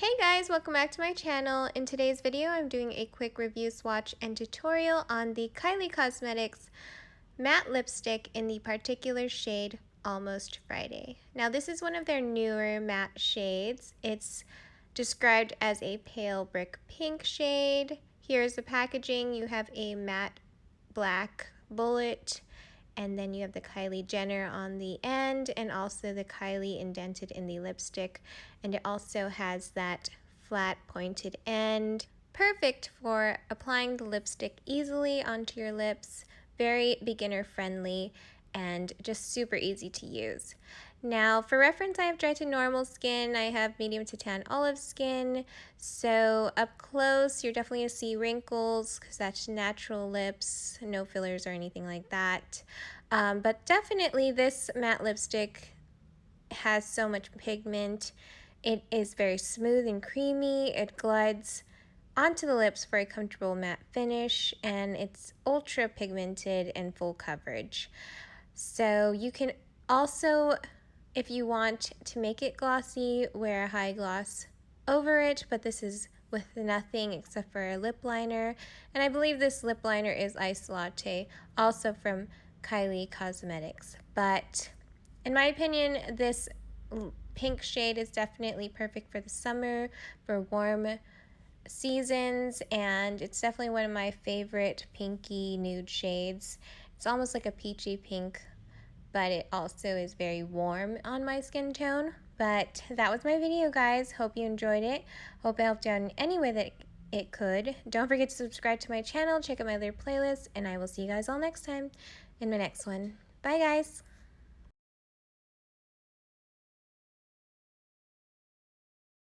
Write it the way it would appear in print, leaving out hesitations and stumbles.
Hey guys, welcome back to my channel. In today's video, I'm doing a quick review, swatch, and tutorial on the Kylie Cosmetics matte lipstick in the particular shade Almost Friday. Now this is one of their newer matte shades. It's described as a pale brick pink shade. Here's the packaging. You have a matte black bullet, and then you have the Kylie Jenner on the end and also the Kylie indented in the lipstick, and it also has that flat pointed end. Perfect for applying the lipstick easily onto your lips, very beginner friendly and just super easy to use. Now for reference, I have dry to normal skin, I have medium to tan olive skin, so up close you're definitely going to see wrinkles because that's natural lips, no fillers or anything like that. But definitely this matte lipstick has so much pigment. It is very smooth and creamy. It glides onto the lips for a comfortable matte finish, and it's ultra pigmented and full coverage. So you can also, if you want to make it glossy, wear a high gloss over it, but this is with nothing except for a lip liner. And I believe this lip liner is Ice Latte, also from Kylie Cosmetics. But in my opinion, this pink shade is definitely perfect for the summer, for warm seasons, and it's definitely one of my favorite pinky nude shades. It's almost like a peachy pink, but it also is very warm on my skin tone. But that was my video, guys. Hope you enjoyed it. Hope it helped out in any way that it could. Don't forget to subscribe to my channel, check out my other playlists, and I will see you guys all next time in my next one. Bye, guys.